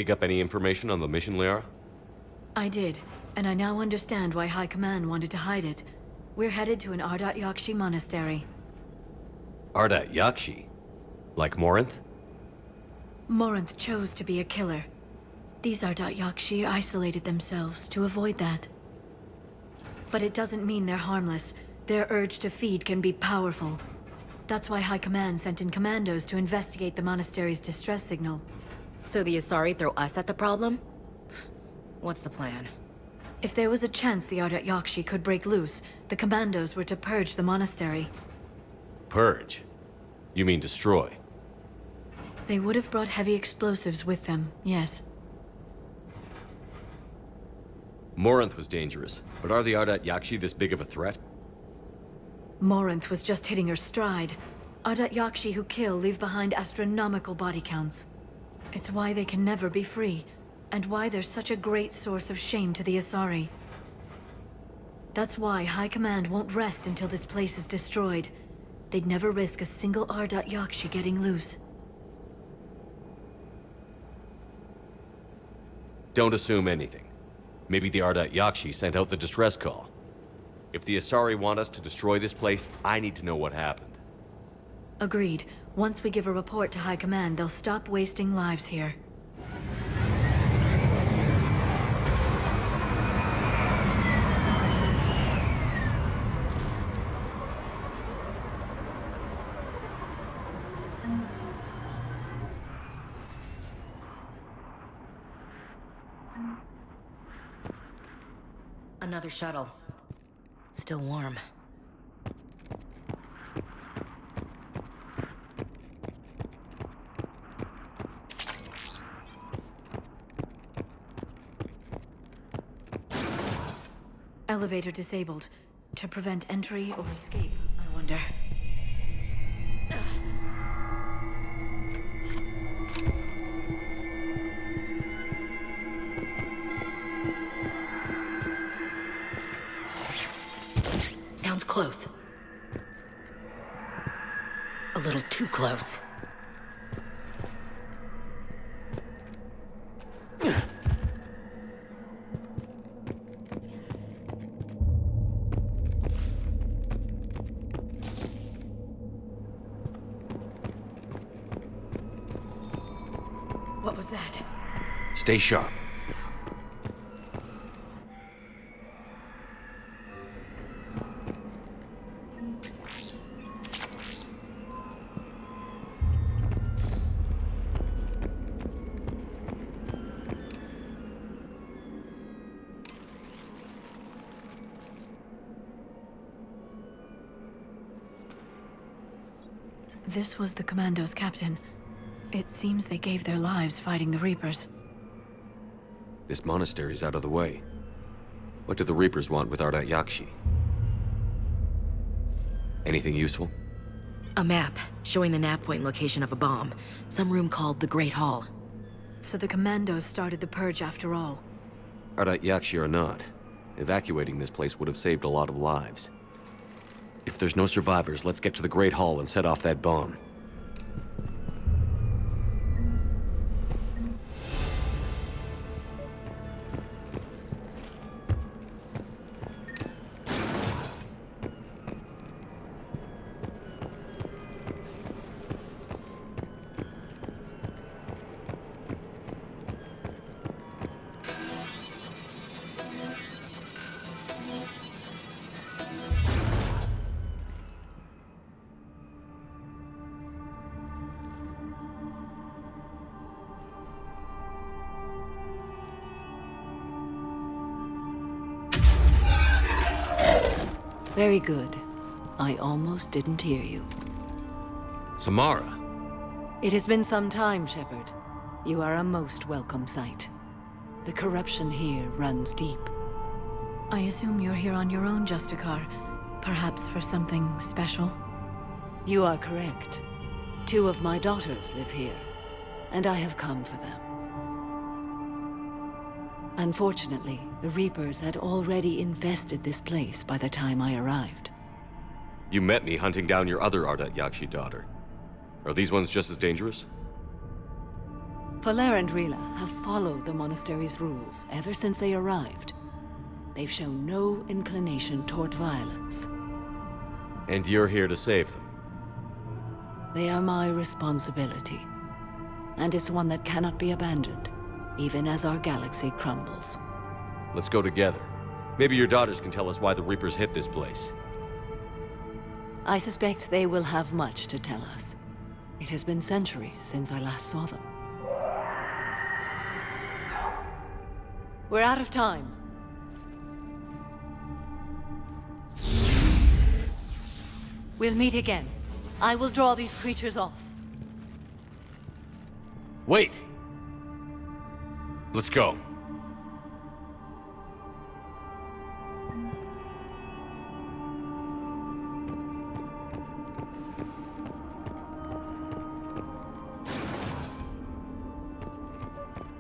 dig up any information on the mission, Liara? I did, and I now understand why High Command wanted to hide it. We're headed to an Ardat Yakshi monastery. Ardat Yakshi? Like Morinth? Morinth chose to be a killer. These Ardat Yakshi isolated themselves to avoid that. But it doesn't mean they're harmless. Their urge to feed can be powerful. That's why High Command sent in commandos to investigate the monastery's distress signal. So the Asari throw us at the problem? What's the plan? If there was a chance the Ardat Yakshi could break loose, the commandos were to purge the monastery. Purge? You mean destroy? They would have brought heavy explosives with them, yes. Morinth was dangerous, but are the Ardat Yakshi this big of a threat? Morinth was just hitting her stride. Ardat Yakshi who kill leave behind astronomical body counts. It's why they can never be free, and why they're such a great source of shame to the Asari. That's why High Command won't rest until this place is destroyed. They'd never risk a single Ardat Yakshi getting loose. Don't assume anything. Maybe the Ardat Yakshi sent out the distress call. If the Asari want us to destroy this place, I need to know what happened. Agreed. Once we give a report to High Command, they'll stop wasting lives here. Another shuttle. Still warm. Elevator disabled. To prevent entry or escape, I wonder. Sounds close. A little too close. What was that? Stay sharp. This was the Commando's captain. It seems they gave their lives fighting the Reapers. This monastery's out of the way. What do the Reapers want with Ardat Yakshi? Anything useful? A map showing the nav point location of a bomb. Some room called the Great Hall. So the Commandos started the purge after all. Ardat Yakshi or not, evacuating this place would have saved a lot of lives. If there's no survivors, let's get to the Great Hall and set off that bomb. Very good. I almost didn't hear you. Samara! It has been some time, Shepard. You are a most welcome sight. The corruption here runs deep. I assume you're here on your own, Justicar. Perhaps for something special? You are correct. 2 of my daughters live here, and I have come for them. Unfortunately, the Reapers had already infested this place by the time I arrived. You met me hunting down your other Ardat Yakshi daughter. Are these ones just as dangerous? Valer and Rila have followed the monastery's rules ever since they arrived. They've shown no inclination toward violence. And you're here to save them. They are my responsibility. And it's one that cannot be abandoned, even as our galaxy crumbles. Let's go together. Maybe your daughters can tell us why the Reapers hit this place. I suspect they will have much to tell us. It has been centuries since I last saw them. We're out of time. We'll meet again. I will draw these creatures off. Wait! Let's go.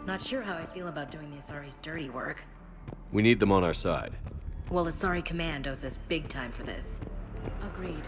Not sure how I feel about doing the Asari's dirty work. We need them on our side. Well, Asari Command owes us big time for this. Agreed.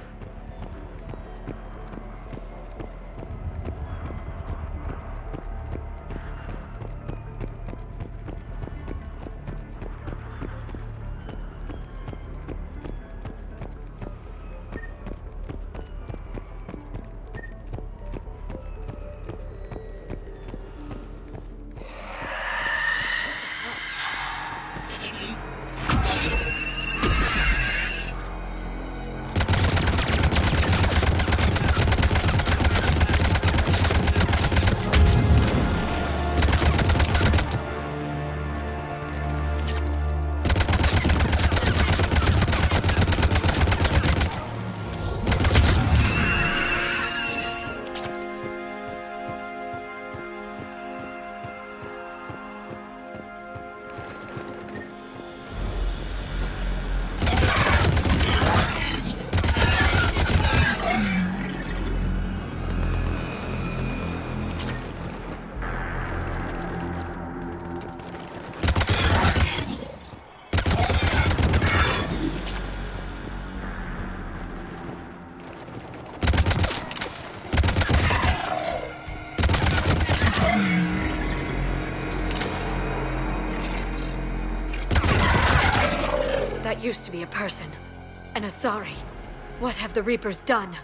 That used to be a person. An Asari. What have the Reapers done?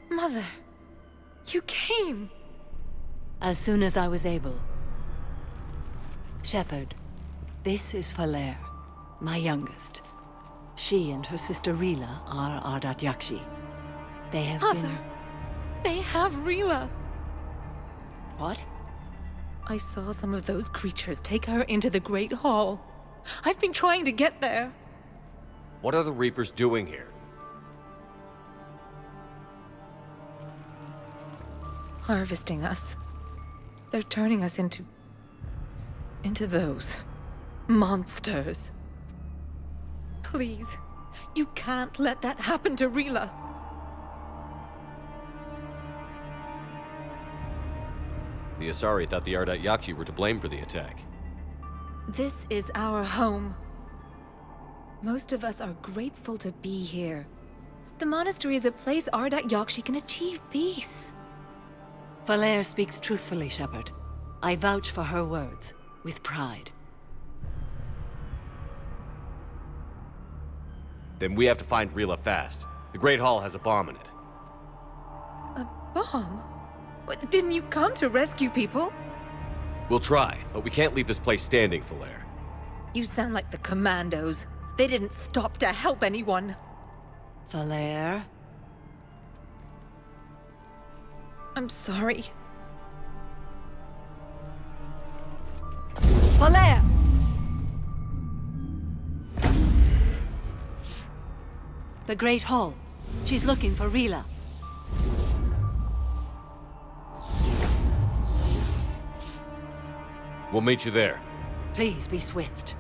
Mother, you came. As soon as I was able. Shepard, this is Valer, my youngest. She and her sister Rila are Ardat Yakshi. They have Mother, they have Rila. What? I saw some of those creatures take her into the Great Hall. I've been trying to get there. What are the Reapers doing here? Harvesting us. They're turning us into those monsters. Please, you can't let that happen to Rila. The Asari thought the Ardat Yakshi were to blame for the attack. This is our home. Most of us are grateful to be here. The monastery is a place Ardat Yakshi can achieve peace. Valer speaks truthfully, Shepard. I vouch for her words, with pride. Then we have to find Rila fast. The Great Hall has a bomb in it. A bomb? What, didn't you come to rescue people? We'll try, but we can't leave this place standing, Valer. You sound like the Commandos. They didn't stop to help anyone. Valer? I'm sorry. Valer! The Great Hall. She's looking for Rila. We'll meet you there. Please be swift.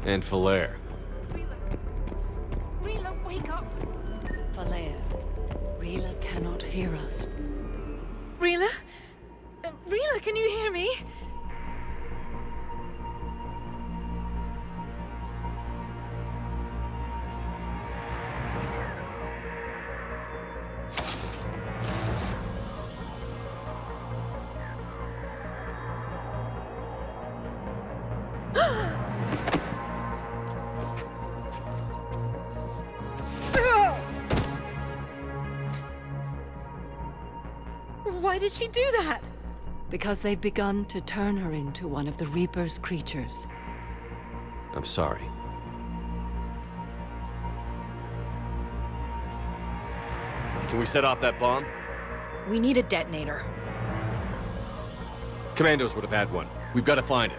And Falair. Rila, wake up! Falair, Rila cannot hear us. Rila? Rila, can you hear me? Why did she do that? Because they've begun to turn her into one of the Reaper's creatures. I'm sorry. Can we set off that bomb? We need a detonator. Commandos would have had one. We've got to find it.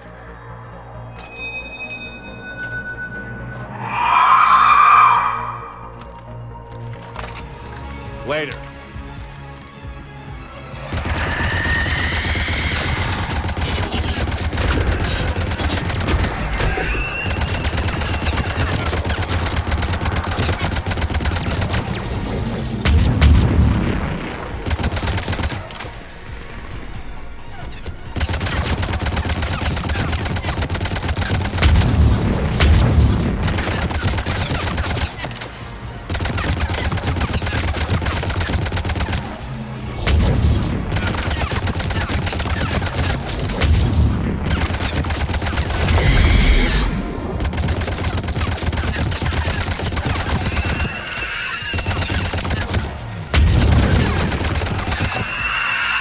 Later.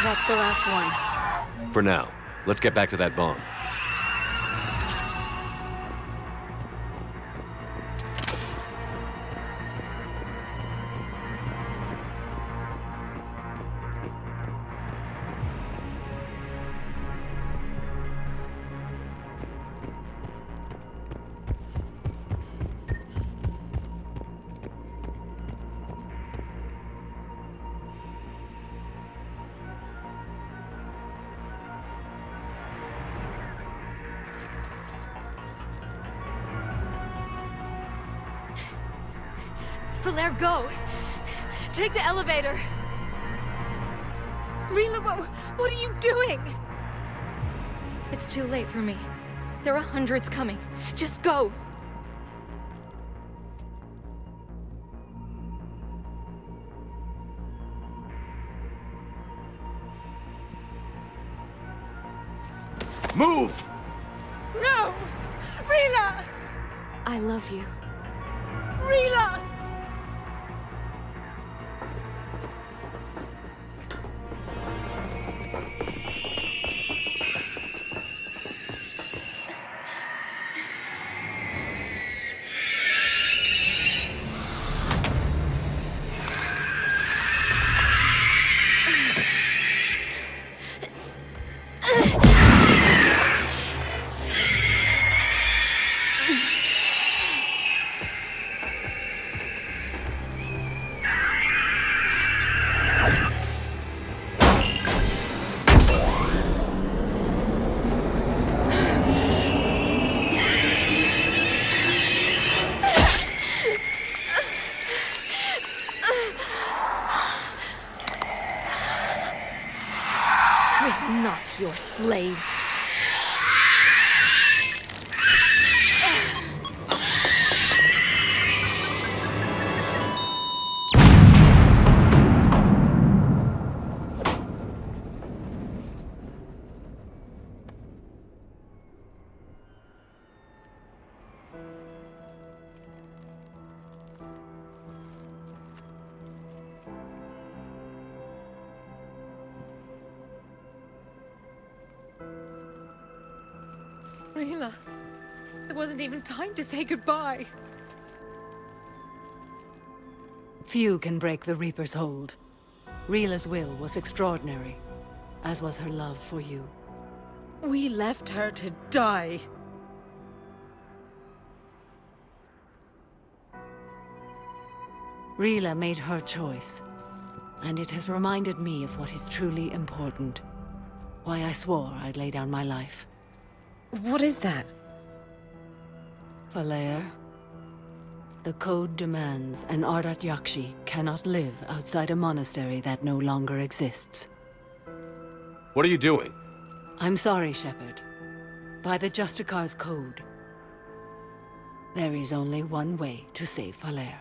That's the last one. For now, let's get back to that bomb. Falair, go! Take the elevator! Rila, what are you doing? It's too late for me. There are hundreds coming. Just go! Move! No! Rila! I love you. Rila! We're not your slaves. Rila, there wasn't even time to say goodbye. Few can break the Reaper's hold. Rila's will was extraordinary, as was her love for you. We left her to die. Rila made her choice, and it has reminded me of what is truly important. Why I swore I'd lay down my life. What is that? Falair, the code demands an Ardat Yakshi cannot live outside a monastery that no longer exists. What are you doing? I'm sorry, Shepard. By the Justicar's code, there is only one way to save Falair.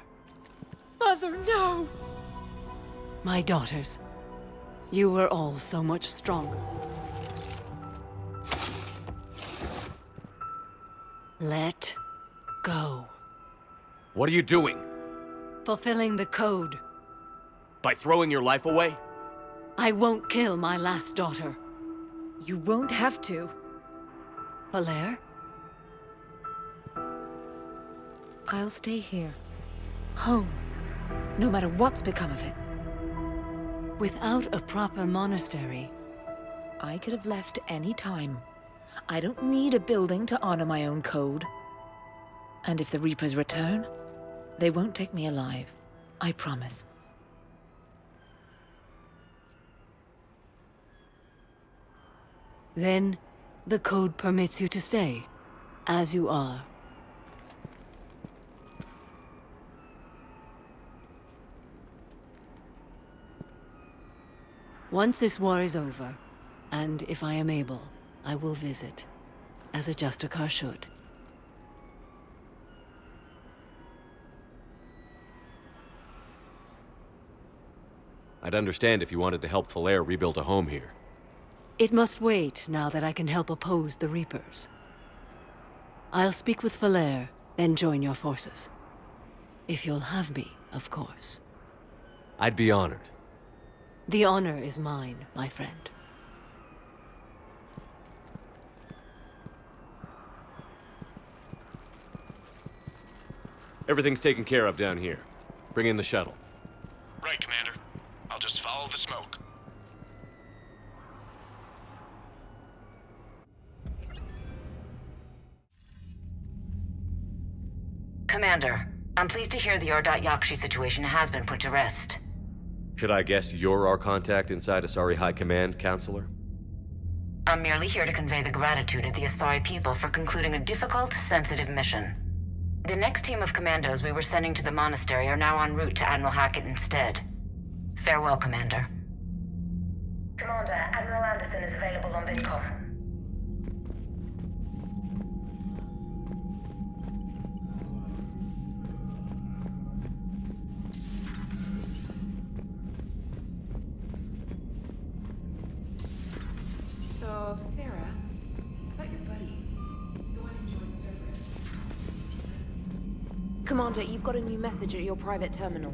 Mother, no! My daughters, you were all so much stronger. Let go. What are you doing? Fulfilling the code. By throwing your life away? I won't kill my last daughter. You won't have to. Falair? I'll stay here. Home. No matter what's become of it. Without a proper monastery, I could have left any time. I don't need a building to honor my own code. And if the Reapers return, they won't take me alive. I promise. then the code permits you to stay, as you are. Once this war is over, and if I am able, I will visit, as a Justicar should. I'd understand if you wanted to help Falair rebuild a home here. It must wait now that I can help oppose the Reapers. I'll speak with Falair, then join your forces. If you'll have me, of course. I'd be honored. The honor is mine, my friend. Everything's taken care of down here. Bring in the shuttle. Right, Commander. I'll just follow the smoke. Commander, I'm pleased to hear the Ardat Yakshi situation has been put to rest. Should I guess you're our contact inside Asari High Command, Counselor? I'm merely here to convey the gratitude of the Asari people for concluding a difficult, sensitive mission. The next team of commandos we were sending to the monastery are now en route to Admiral Hackett instead. Farewell, Commander. Commander, Admiral Anderson is available on VidCom. So, Sarah, about your buddy, the one who joined servers. Commander, you've got a new message at your private terminal.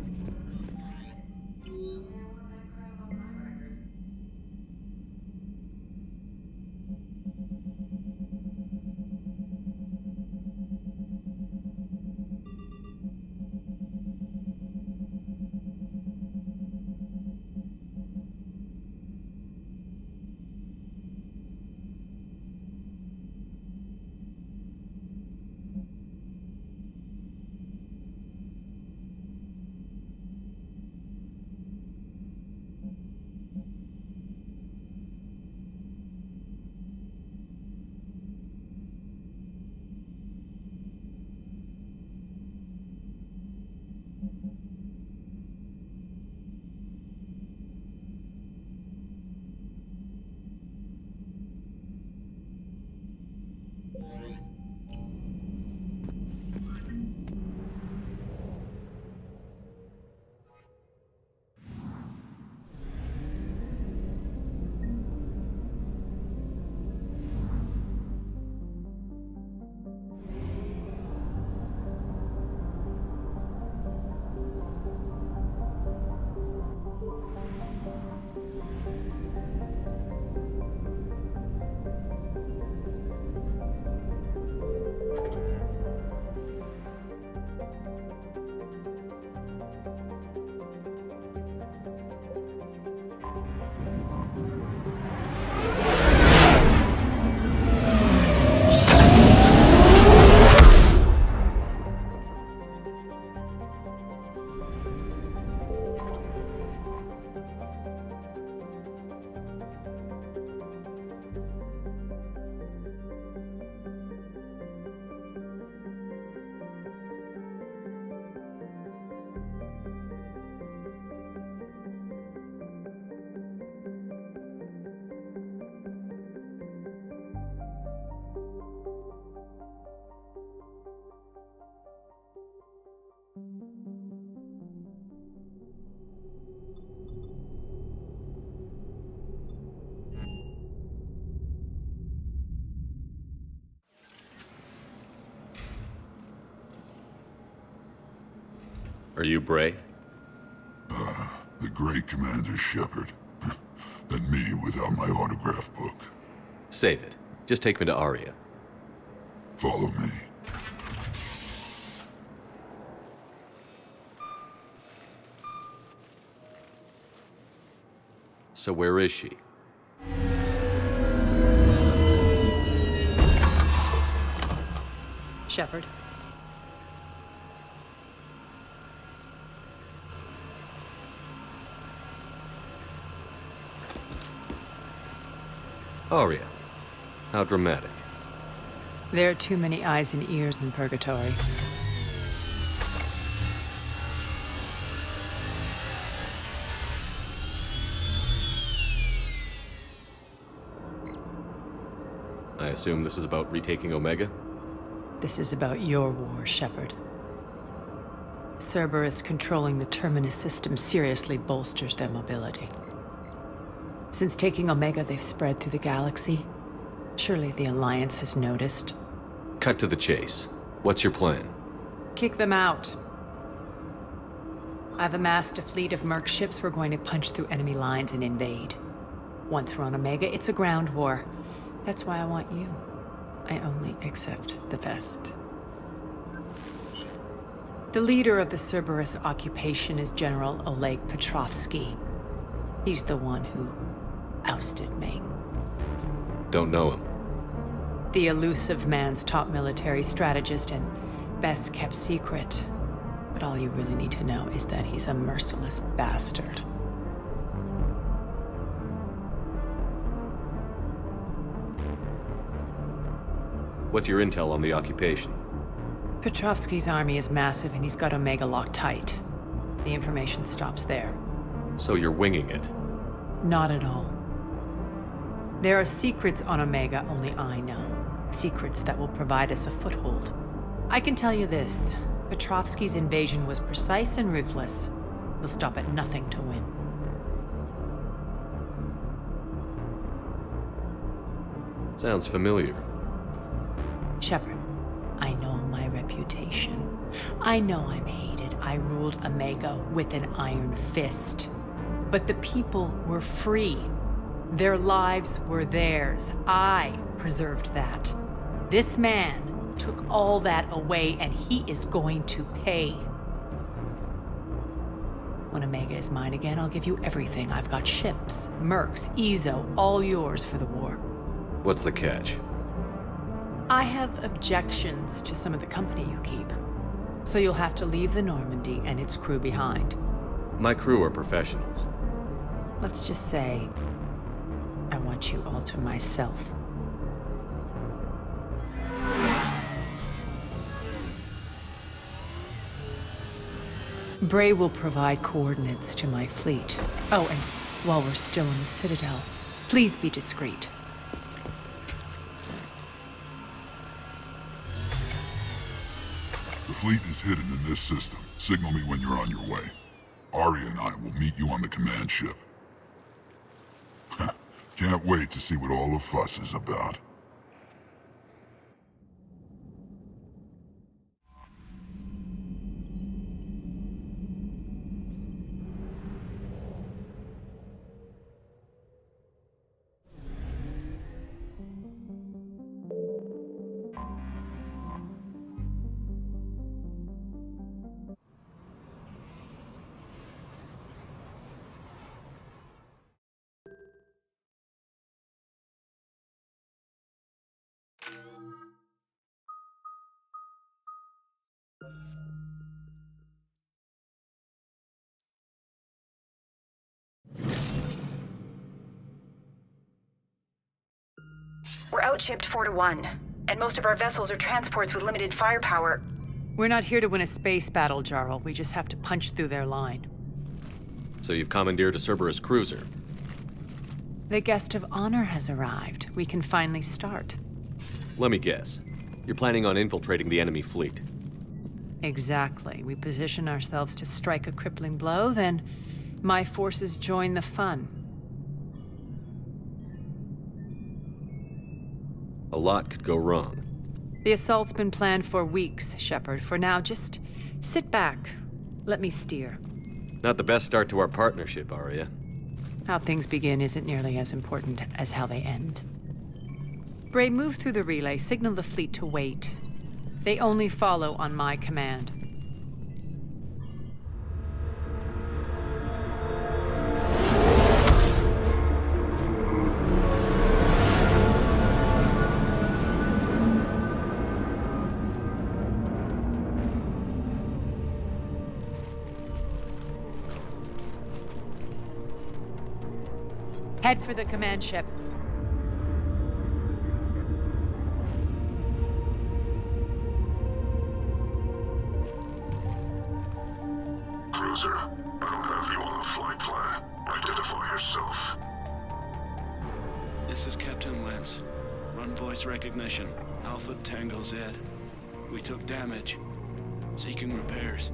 Are you Bray? The great Commander Shepard. And me without my autograph book. Save it. Just take me to Aria. Follow me. So where is she? Shepard. Aria. How dramatic. There are too many eyes and ears in Purgatory. I assume this is about retaking Omega? This is about your war, Shepard. Cerberus controlling the Terminus system seriously bolsters their mobility. Since taking Omega, they've spread through the galaxy. Surely the Alliance has noticed. Cut to the chase. What's your plan? Kick them out. I've amassed a fleet of merc ships. We're going to punch through enemy lines and invade. Once we're on Omega, it's a ground war. That's why I want you. I only accept the best. The leader of the Cerberus occupation is General Oleg Petrovsky. He's the one who ousted me. Don't know him. The elusive man's top military strategist and best kept secret. But all you really need to know is that he's a merciless bastard. What's your intel on the occupation? Petrovsky's army is massive and he's got Omega locked tight. The information stops there. So you're winging it? Not at all. There are secrets on Omega only I know. Secrets that will provide us a foothold. I can tell you this. Petrovsky's invasion was precise and ruthless. He'll stop at nothing to win. Sounds familiar. Shepard, I know my reputation. I know I'm hated. I ruled Omega with an iron fist. But the people were free. Their lives were theirs. I preserved that. This man took all that away, and he is going to pay. When Omega is mine again, I'll give you everything. I've got ships, mercs, Ezo, all yours for the war. What's the catch? I have objections to some of the company you keep. So you'll have to leave the Normandy and its crew behind. My crew are professionals. Let's just say, I want you all to myself. Bray will provide coordinates to my fleet. Oh, and while we're still in the Citadel, please be discreet. The fleet is hidden in this system. Signal me when you're on your way. Arya and I will meet you on the command ship. Can't wait to see what all the fuss is about. We're outshipped 4-1, and most of our vessels are transports with limited firepower. We're not here to win a space battle, Jarl. We just have to punch through their line. So you've commandeered a Cerberus cruiser? The guest of honor has arrived. We can finally start. Let me guess. You're planning on infiltrating the enemy fleet. Exactly. We position ourselves to strike a crippling blow, then my forces join the fun. A lot could go wrong. The assault's been planned for weeks, Shepard. For now, just sit back. Let me steer. Not the best start to our partnership, Arya. How things begin isn't nearly as important as how they end. Bray, move through the relay. Signal the fleet to wait. They only follow on my command. Head for the command ship. Cruiser, I don't have you on the flight plan. Identify yourself. This is Captain Lance. Run voice recognition. Alpha Tango Z. We took damage. Seeking repairs.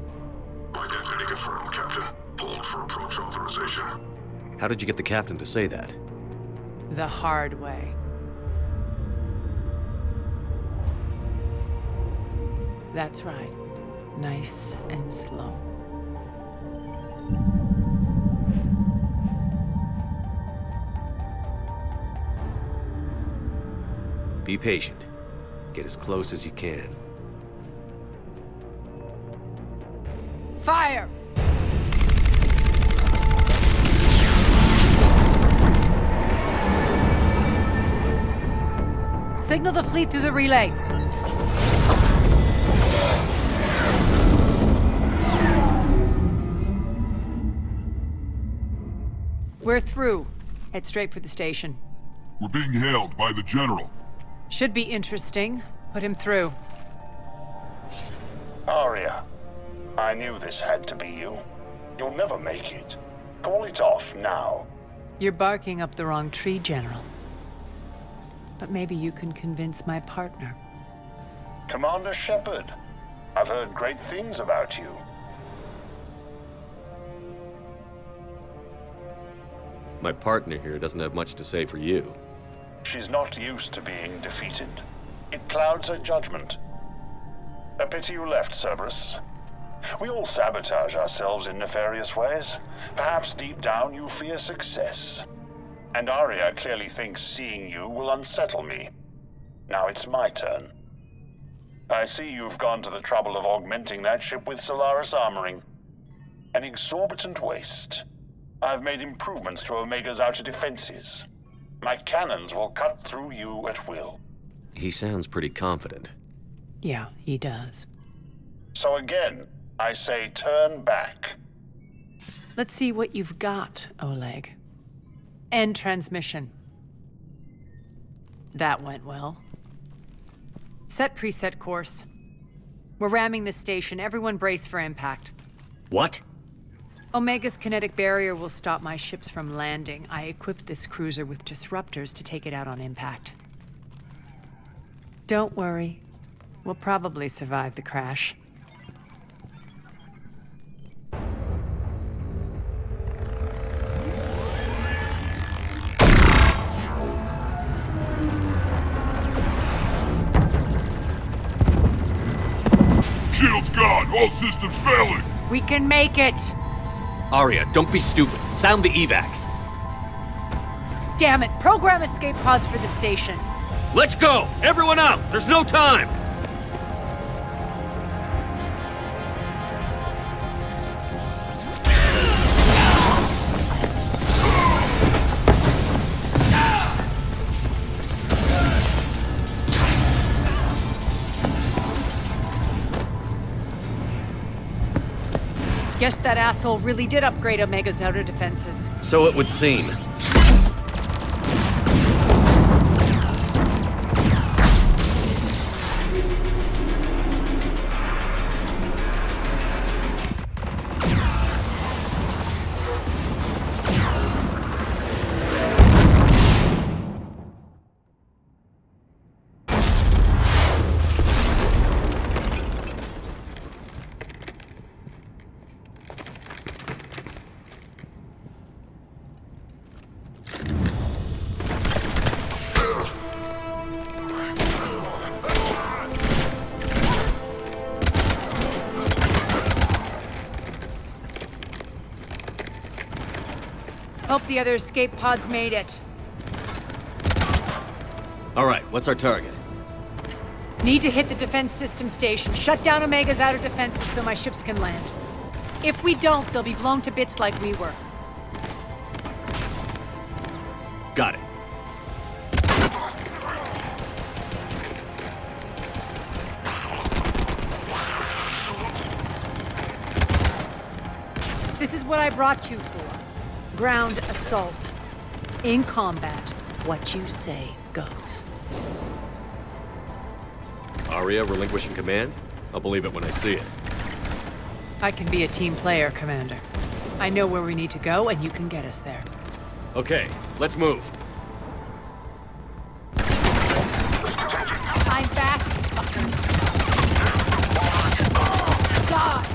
Identity confirmed, Captain. Hold for approach authorization. How did you get the captain to say that? The hard way. That's right. Nice and slow. Be patient. Get as close as you can. Fire! Signal the fleet through the relay. We're through. Head straight for the station. We're being hailed by the General. Should be interesting. Put him through. Arya, I knew this had to be you. You'll never make it. Call it off now. You're barking up the wrong tree, General. But maybe you can convince my partner. Commander Shepard, I've heard great things about you. My partner here doesn't have much to say for you. She's not used to being defeated. It clouds her judgment. A pity you left, Cerberus. We all sabotage ourselves in nefarious ways. Perhaps deep down you fear success. And Arya clearly thinks seeing you will unsettle me. Now it's my turn. I see you've gone to the trouble of augmenting that ship with Solaris armoring. An exorbitant waste. I've made improvements to Omega's outer defenses. My cannons will cut through you at will. He sounds pretty confident. Yeah, he does. So again, I say turn back. Let's see what you've got, Oleg. End transmission. That went well. Set preset course. We're ramming the station. Everyone brace for impact. What? Omega's kinetic barrier will stop my ships from landing. I equipped this cruiser with disruptors to take it out on impact. Don't worry. We'll probably survive the crash. Shield's gone! All systems failing! We can make it! Arya, don't be stupid. Sound the evac. Damn it! Program escape pods for the station. Let's go! Everyone out! There's no time! Guess that asshole really did upgrade Omega's outer defenses. So it would seem. Hope the other escape pods made it. All right, what's our target? Need to hit the defense system station. Shut down Omega's outer defenses so my ships can land. If we don't, they'll be blown to bits like we were. Got it. This is what I brought you for. Ground assault. In combat, what you say goes. Arya relinquishing command? I'll believe it when I see it. I can be a team player, Commander. I know where we need to go, and you can get us there. Okay, let's move. I'm back, fuckers. Die!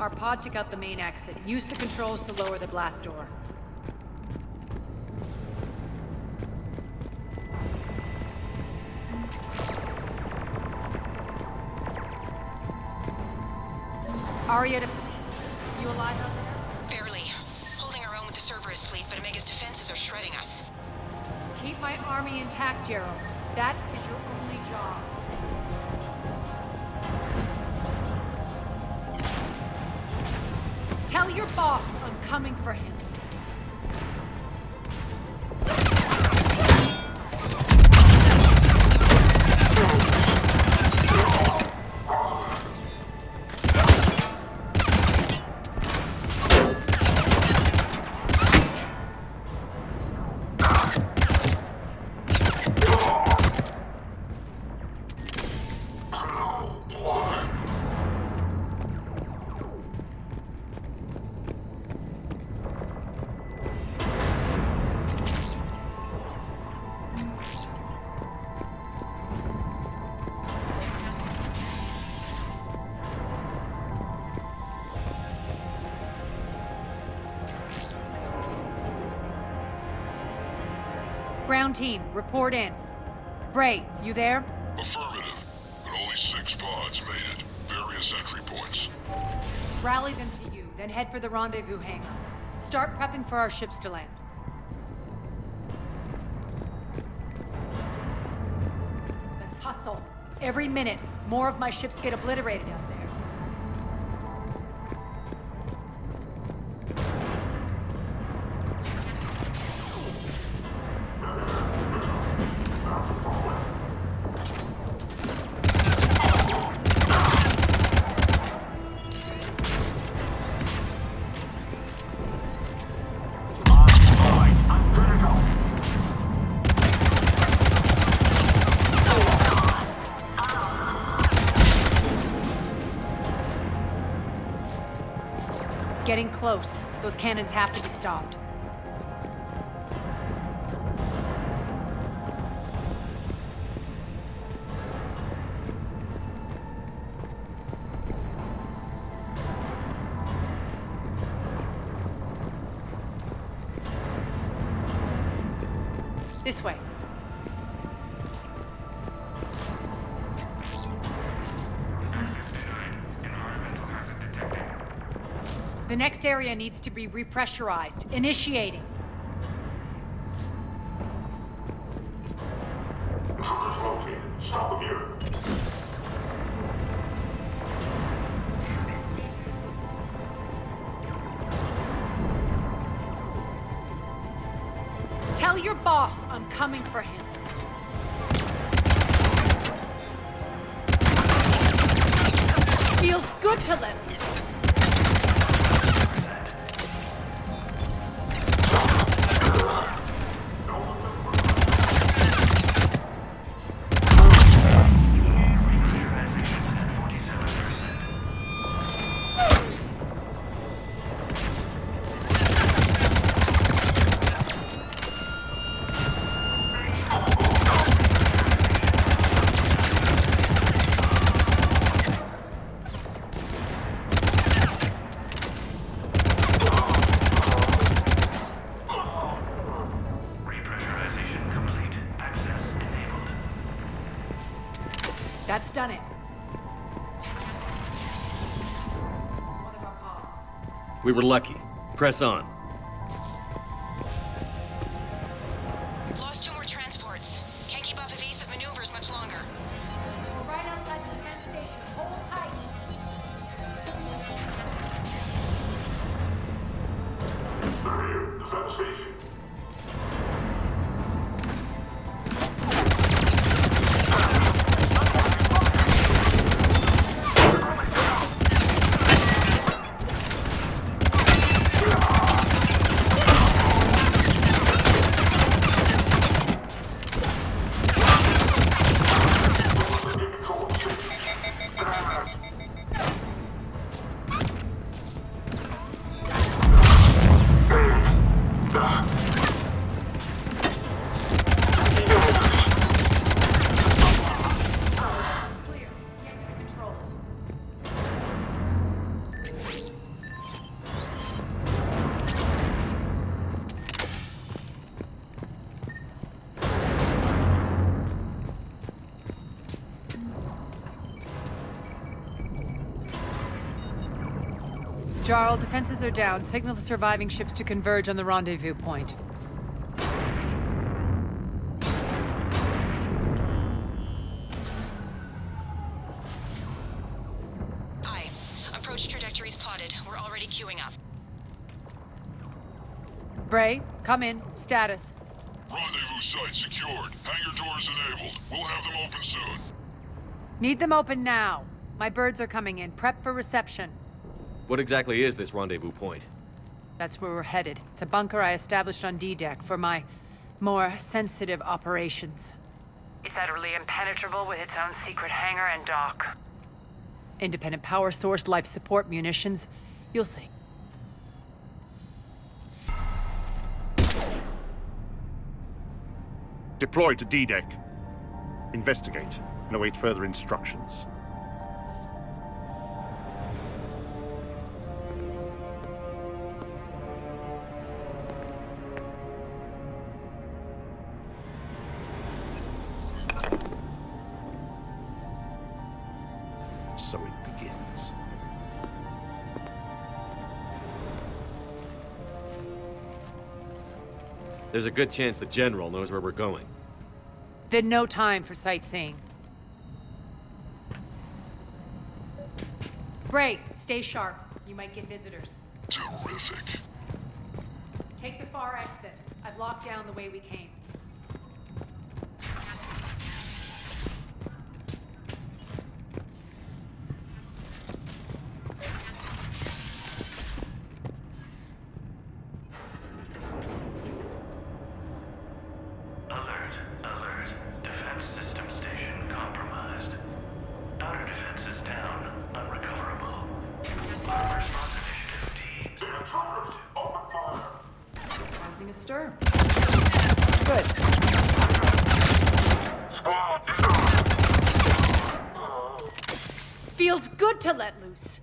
Our pod took out the main exit. Use the controls to lower the blast door. Arya, you alive out there? Barely. Holding our own with the Cerberus fleet, but Omega's defenses are shredding us. Keep my army intact, Gerald. That is your only job. Tell your boss I'm coming for him. Ground team, report in. Bray, you there? Affirmative. But only 6 pods made it. Various entry points. Rally them to you, then head for the rendezvous hangar. Start prepping for our ships to land. Let's hustle. Every minute, more of my ships get obliterated out there. Getting close. Those cannons have to be stopped. This way. The next area needs to be repressurized. Initiating. Stop here. Tell your boss I'm coming for him. Feels good to let loose. That's done it. One of our pods. We were lucky. Press on. Lost 2 more transports. Can't keep up evasive maneuvers much longer. We're right outside the defense station. Hold tight. They're here. Defense station. Jarl, defenses are down. Signal the surviving ships to converge on the rendezvous point. Aye. Approach trajectories plotted. We're already queuing up. Bray, come in. Status. Rendezvous site secured. Hangar doors enabled. We'll have them open soon. Need them open now. My birds are coming in. Prep for reception. What exactly is this rendezvous point? That's where we're headed. It's a bunker I established on D-Deck for my more sensitive operations. It's utterly impenetrable with its own secret hangar and dock. Independent power source, life support, munitions. You'll see. Deploy to D-Deck. Investigate and await further instructions. So it begins. There's a good chance the General knows where we're going. Then no time for sightseeing. Bray, stay sharp. You might get visitors. Terrific. Take the far exit. I've locked down the way we came. A stir. Good. Feels good to let loose.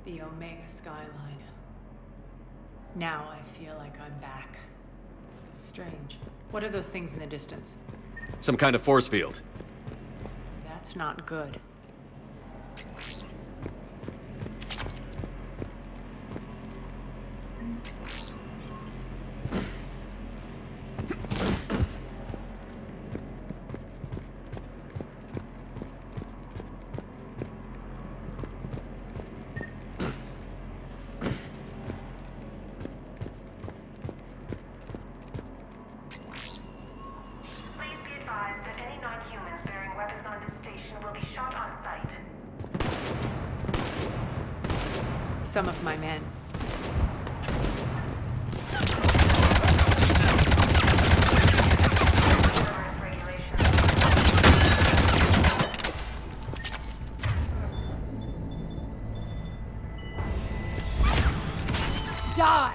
The Omega skyline. Now I feel like I'm back. Strange. What are those things in the distance? Some kind of force field. That's not good. some of my men. Die!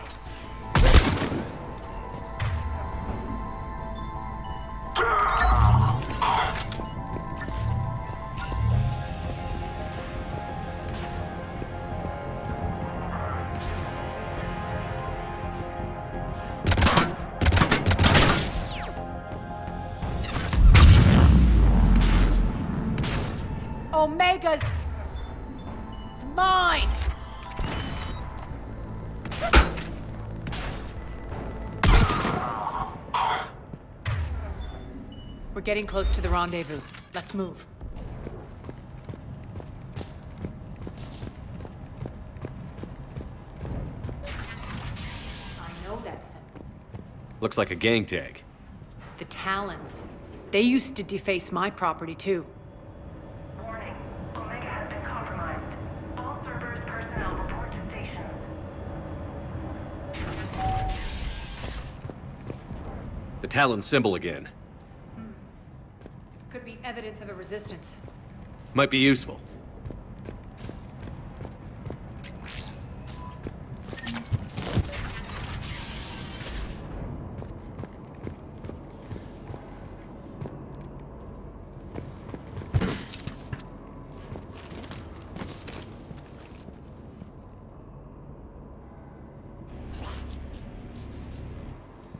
Omega's... It's mine! We're getting close to the rendezvous. Let's move. I know that symbol. Looks like a gang tag. The Talons. They used to deface my property, too. Warning. Omega has been compromised. All Cerberus personnel report to stations. The Talon symbol again. Could be evidence of a resistance. Might be useful.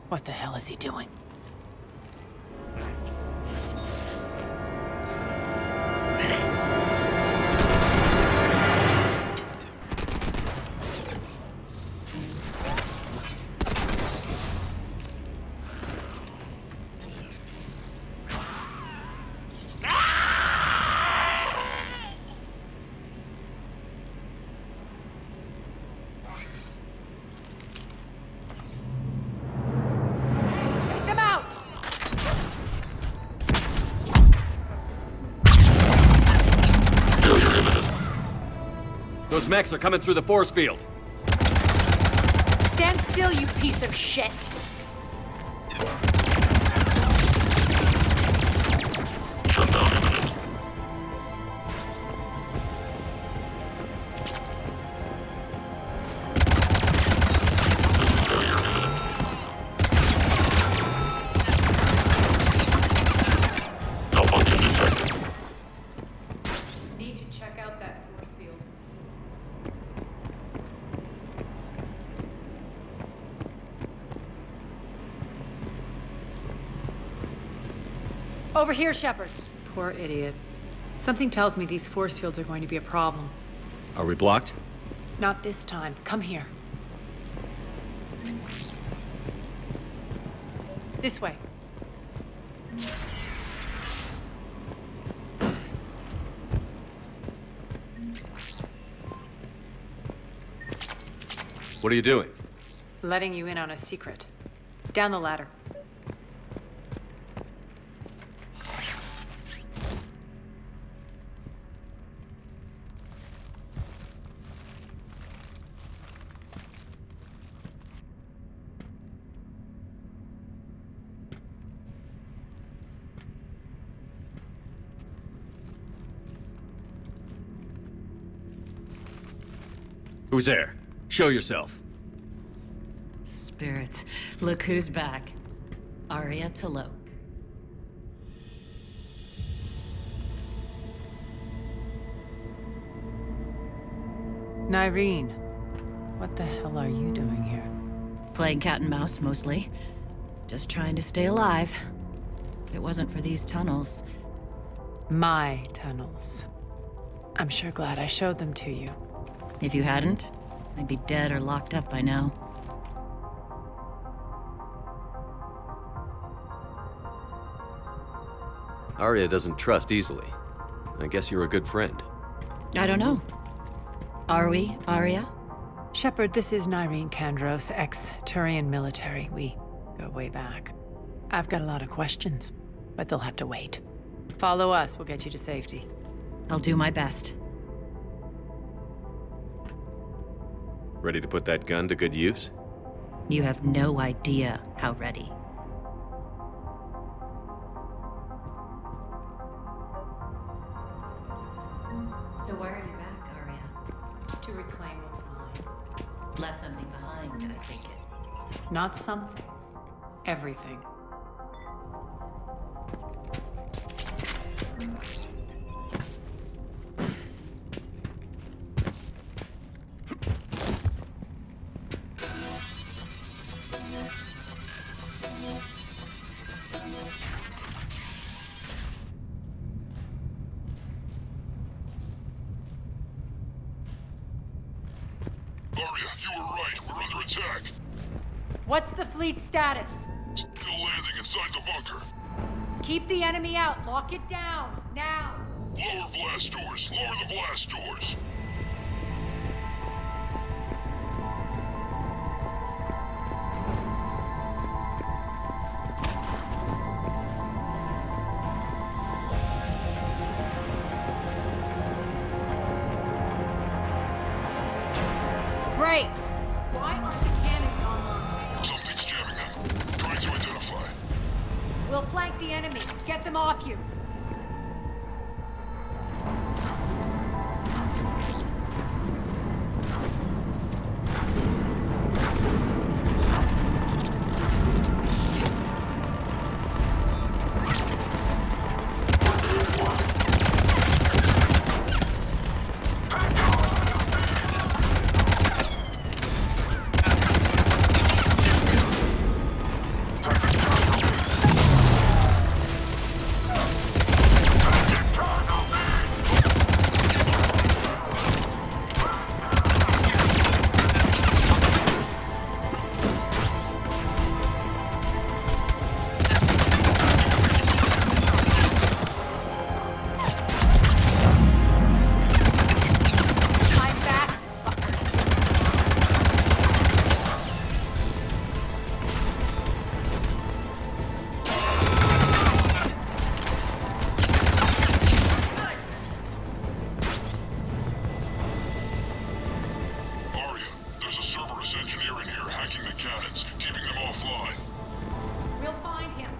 What the hell is he doing? Those mechs are coming through the force field. Stand still, you piece of shit! Need to check out that force field. Over here, Shepard. Poor idiot. Something tells me these force fields are going to be a problem. Are we blocked? Not this time. Come here. This way. What are you doing? Letting you in on a secret. Down the ladder. Who's there? Show yourself. Spirits, look who's back. Arya Taloke. Nyreen, what the hell are you doing here? Playing cat and mouse, mostly. Just trying to stay alive. If it wasn't for these tunnels. My tunnels. I'm sure glad I showed them to you. If you hadn't, I'd be dead or locked up by now. Arya doesn't trust easily. I guess you're a good friend. I don't know. Are we, Arya? Shepard, this is Nyreen Kandros, ex-Turian military. We go way back. I've got a lot of questions, but they'll have to wait. Follow us, we'll get you to safety. I'll do my best. Ready to put that gun to good use? You have no idea how ready. So why are you back, Arya? To reclaim what's mine. Left something behind, I take it. Not something. Everything. Arya, you were right. We're under attack. What's the fleet status? Still landing inside the bunker. Keep the enemy out. Lock it down. Now. Lower blast doors. Lower the blast doors. Great. Why aren't the cannons online? Something's jamming them. Trying to identify. We'll flank the enemy. Get them off you. Engineer in here, hacking the cannons, keeping them offline. We'll find him.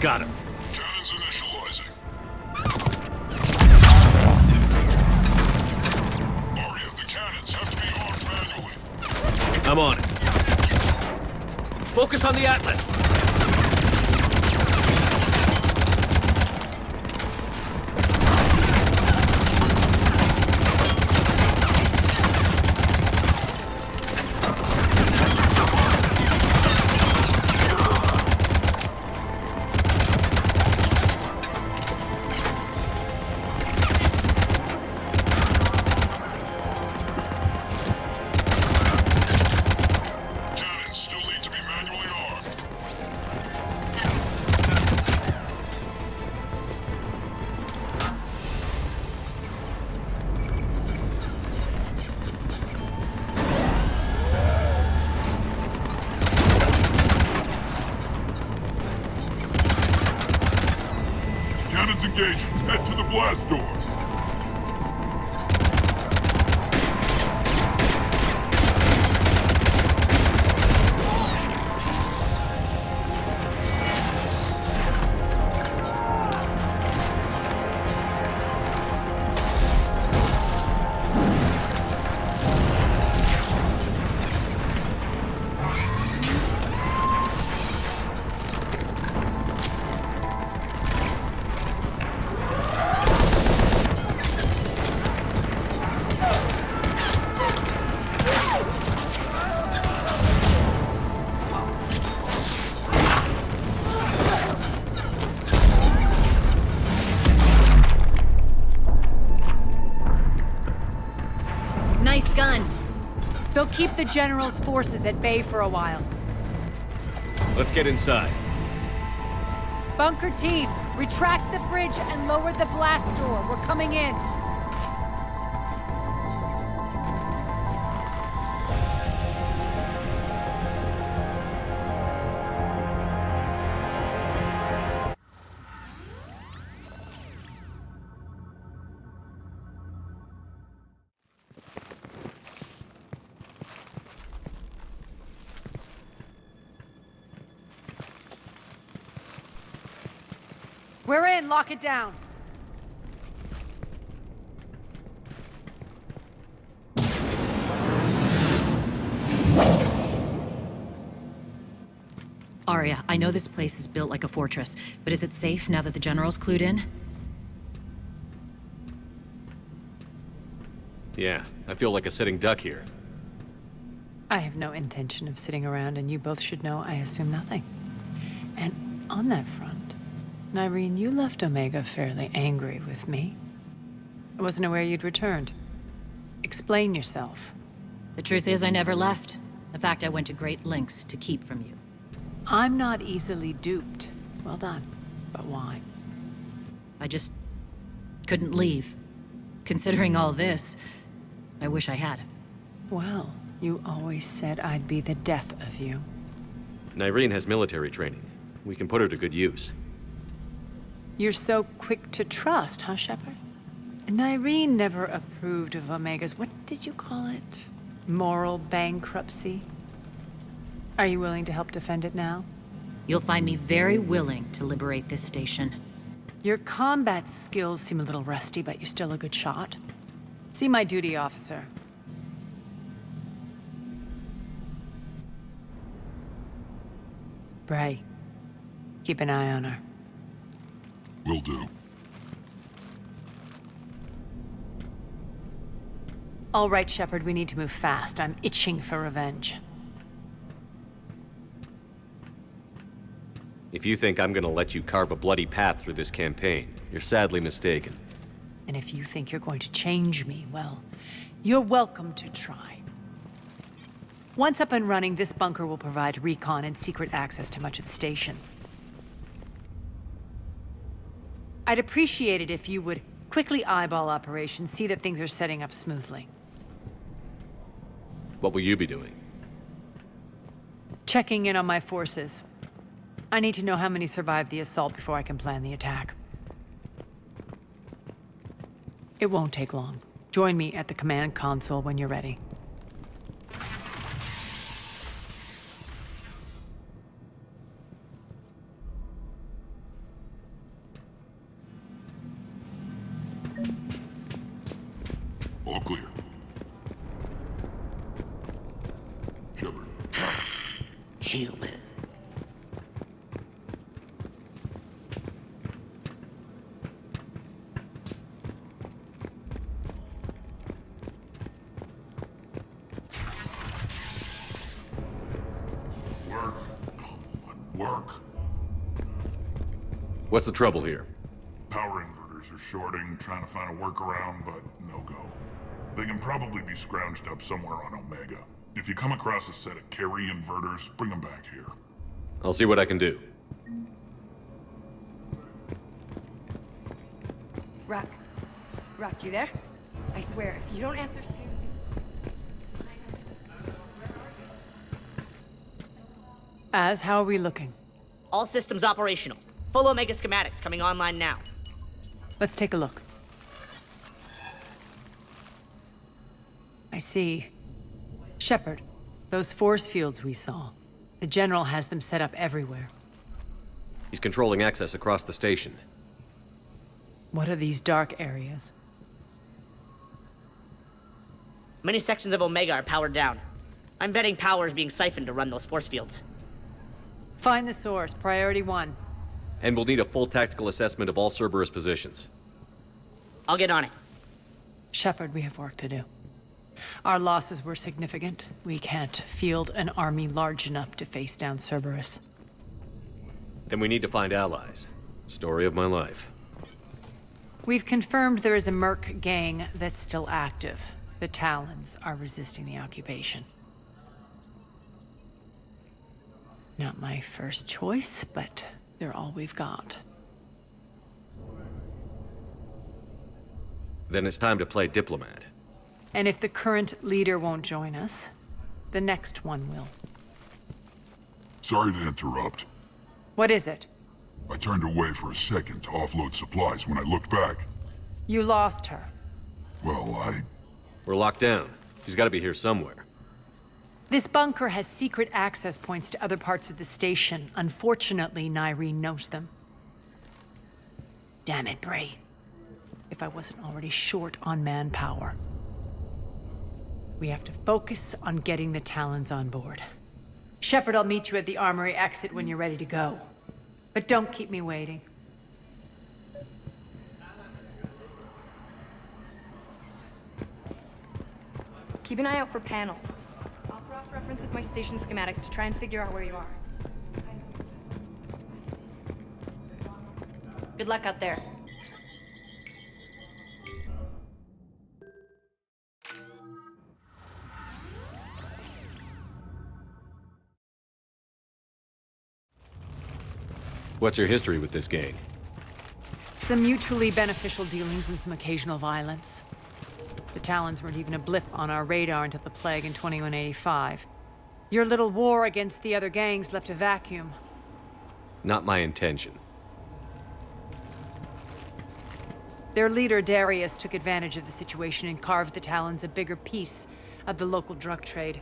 Got him. Cannons initializing. Arya, the cannons have to be armed manually. I'm on it. Focus on the Atlas. Cannons engaged. Head to the blast door. They'll keep the General's forces at bay for a while. Let's get inside. Bunker team, retract the bridge and lower the blast door. We're coming in. We're in, lock it down. Arya, I know this place is built like a fortress, but is it safe now that the General's clued in? Yeah, I feel like a sitting duck here. I have no intention of sitting around, and you both should know I assume nothing. And on that front, Nyreen, you left Omega fairly angry with me. I wasn't aware you'd returned. Explain yourself. The truth is I never left. In fact, I went to great lengths to keep from you. I'm not easily duped. Well done. But why? I just couldn't leave. Considering all this, I wish I had. Well, you always said I'd be the death of you. Nyreen has military training. We can put her to good use. You're so quick to trust, huh, Shepard? Nyreen never approved of Omega's, what did you call it? Moral bankruptcy? Are you willing to help defend it now? You'll find me very willing to liberate this station. Your combat skills seem a little rusty, but you're still a good shot. See my duty officer. Bray, keep an eye on her. Will do. All right, Shepard, we need to move fast. I'm itching for revenge. If you think I'm gonna let you carve a bloody path through this campaign, you're sadly mistaken. And if you think you're going to change me, well, you're welcome to try. Once up and running, this bunker will provide recon and secret access to much of the station. I'd appreciate it if you would quickly eyeball operations, see that things are setting up smoothly. What will you be doing? Checking in on my forces. I need to know how many survived the assault before I can plan the attack. It won't take long. Join me at the command console when you're ready. All clear. Shepard. Human. Work. What's the trouble here? Power inverters are shorting, trying to find a workaround, but no go. They can probably be scrounged up somewhere on Omega. If you come across a set of carry inverters, bring them back here. I'll see what I can do. Rock, you there? I swear, if you don't answer soon... How are we looking? All systems operational. Full Omega schematics coming online now. Let's take a look. I see. Shepard, those force fields we saw. The General has them set up everywhere. He's controlling access across the station. What are these dark areas? Many sections of Omega are powered down. I'm betting power is being siphoned to run those force fields. Find the source, priority 1. And we'll need a full tactical assessment of all Cerberus positions. I'll get on it. Shepard, we have work to do. Our losses were significant. We can't field an army large enough to face down Cerberus. Then we need to find allies. Story of my life. We've confirmed there is a Merc gang that's still active. The Talons are resisting the occupation. Not my first choice, but they're all we've got. Then it's time to play diplomat. And if the current leader won't join us, the next one will. Sorry to interrupt. What is it? I turned away for a second to offload supplies. When I looked back, You lost her. well, We're locked down. She's got to be here somewhere. This bunker has secret access points to other parts of the station. Unfortunately, Nyreen knows them. Damn it, Bray. If I wasn't already short on manpower. We have to focus on getting the Talons on board. Shepard, I'll meet you at the armory exit when you're ready to go. But don't keep me waiting. Keep an eye out for panels. I'll cross-reference with my station schematics to try and figure out where you are. Good luck out there. What's your history with this gang? Some mutually beneficial dealings and some occasional violence. The Talons weren't even a blip on our radar until the plague in 2185. Your little war against the other gangs left a vacuum. Not my intention. Their leader, Darius, took advantage of the situation and carved the Talons a bigger piece of the local drug trade.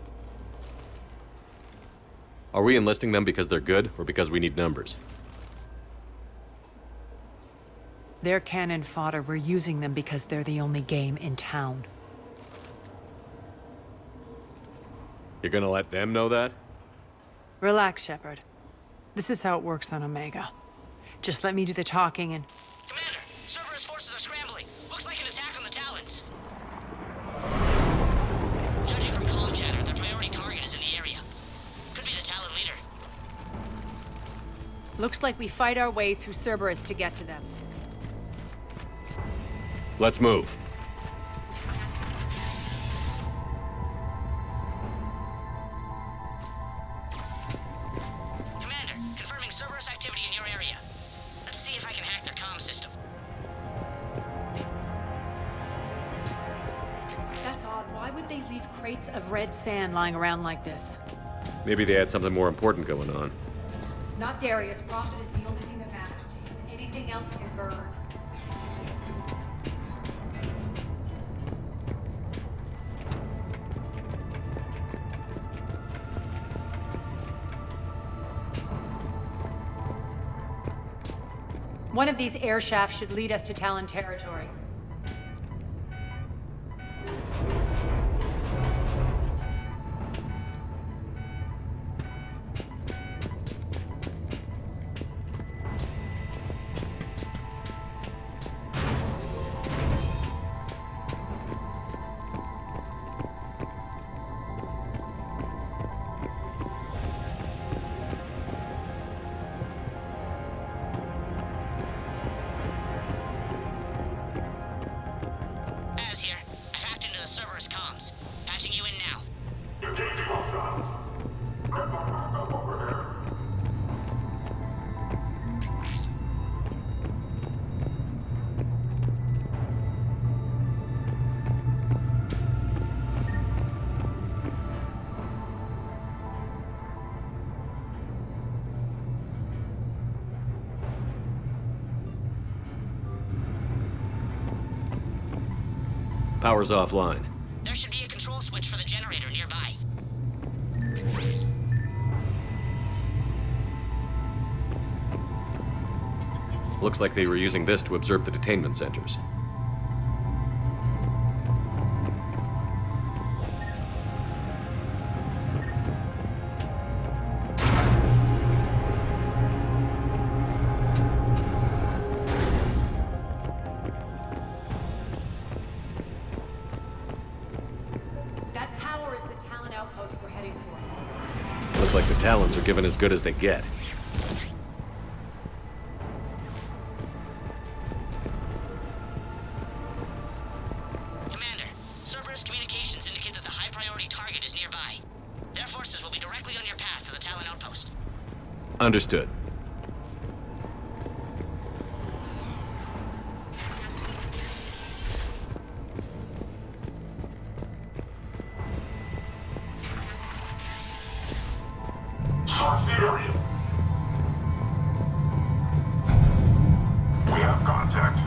Are we enlisting them because they're good, or because we need numbers? They're cannon fodder. We're using them because they're the only game in town. You're gonna let them know that? Relax, Shepard. This is how it works on Omega. Just let me do the talking and... Commander, Cerberus forces are scrambling. Looks like an attack on the Talons. Judging from comm chatter, their priority target is in the area. Could be the Talon leader. Looks like we fight our way through Cerberus to get to them. Let's move. Commander, confirming Cerberus activity in your area. Let's see if I can hack their comm system. That's odd. Why would they leave crates of red sand lying around like this? Maybe they had something more important going on. Not Darius. Profit is the only thing that matters to him. Anything else can burn. One of these air shafts should lead us to Talon territory. Power's offline. There should be a control switch for the generator nearby. Looks like they were using this to observe the detainment centers. That tower is the Talon outpost we're heading for. Looks like the Talons are given as good as they get. Commander, Cerberus communications is nearby. Their forces will be directly on your path to the Talon outpost. Understood. Sartherian. We have contact.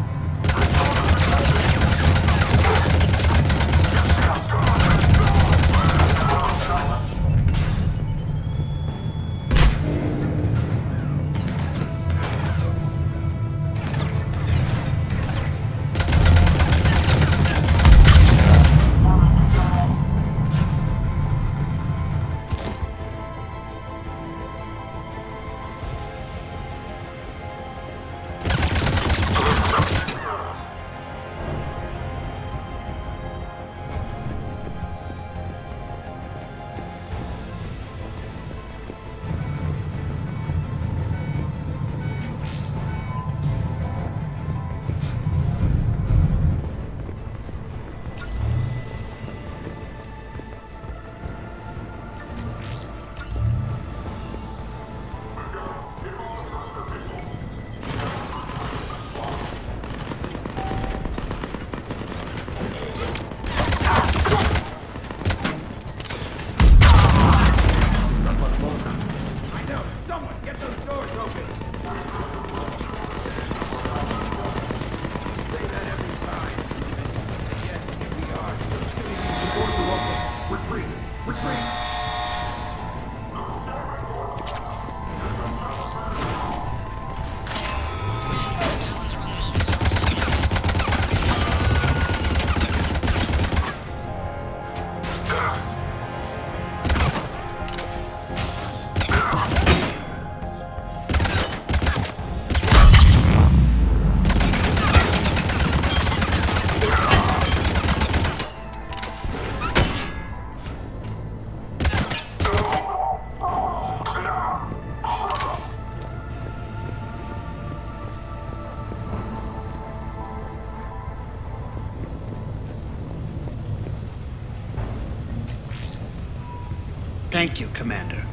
Thank you, Commander.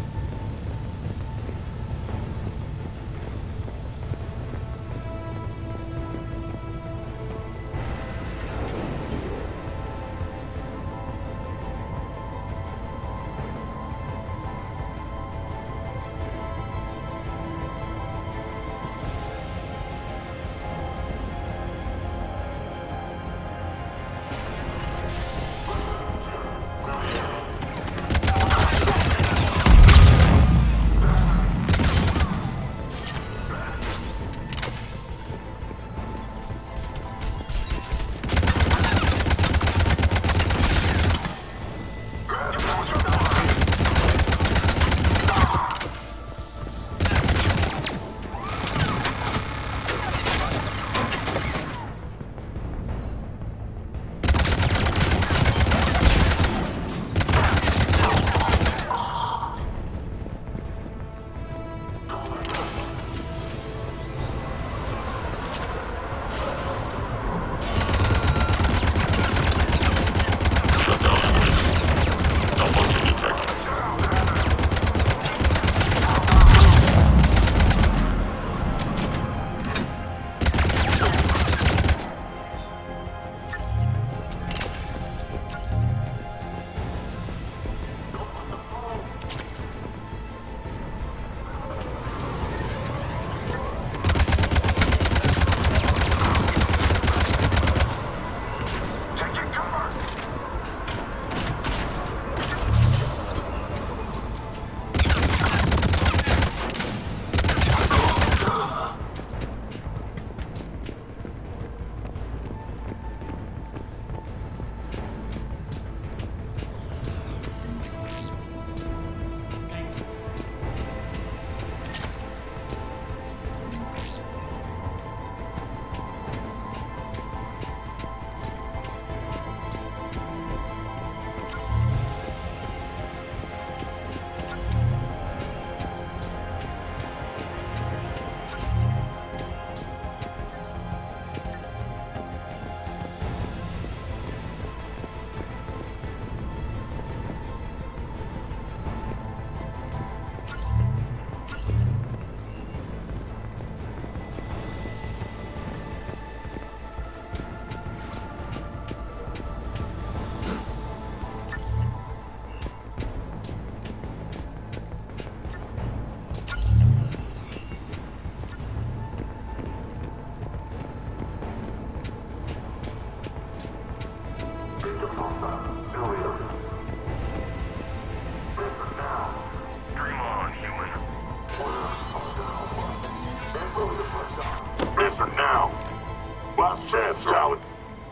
chance, Talon.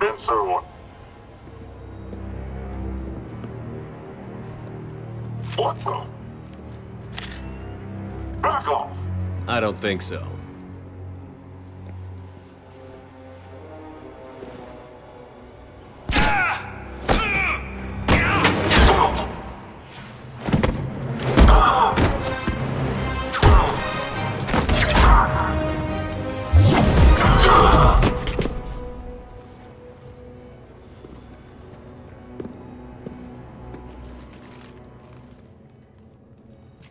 Answer what? What the? Back off! I don't think so.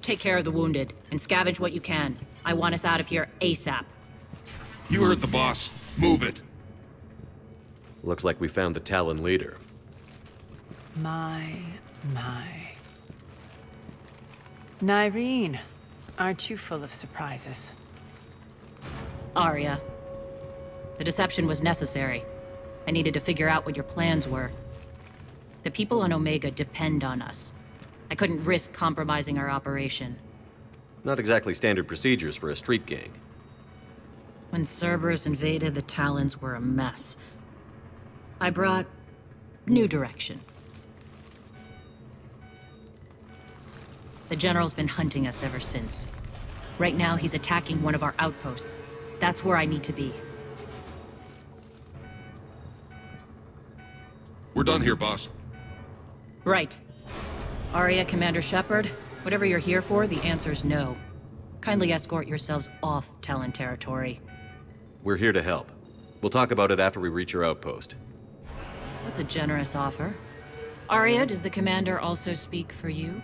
Take care of the wounded, and scavenge what you can. I want us out of here ASAP. You heard the boss. Move it. Looks like we found the Talon leader. My. Nyreen, aren't you full of surprises? Arya. The deception was necessary. I needed to figure out what your plans were. The people on Omega depend on us. I couldn't risk compromising our operation. Not exactly standard procedures for a street gang. When Cerberus invaded, the Talons were a mess. I brought new direction. The General's been hunting us ever since. Right now, he's attacking one of our outposts. That's where I need to be. We're done here, boss. Right. Arya, Commander Shepard, whatever you're here for, the answer's no. Kindly escort yourselves off Talon territory. We're here to help. We'll talk about it after we reach your outpost. That's a generous offer. Arya, does the Commander also speak for you?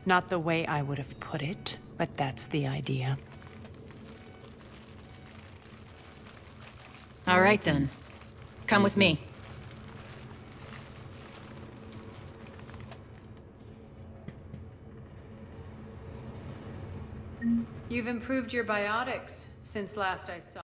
Not the way I would have put it, but that's the idea. All right then. Come with me. You've improved your biotics since last I saw.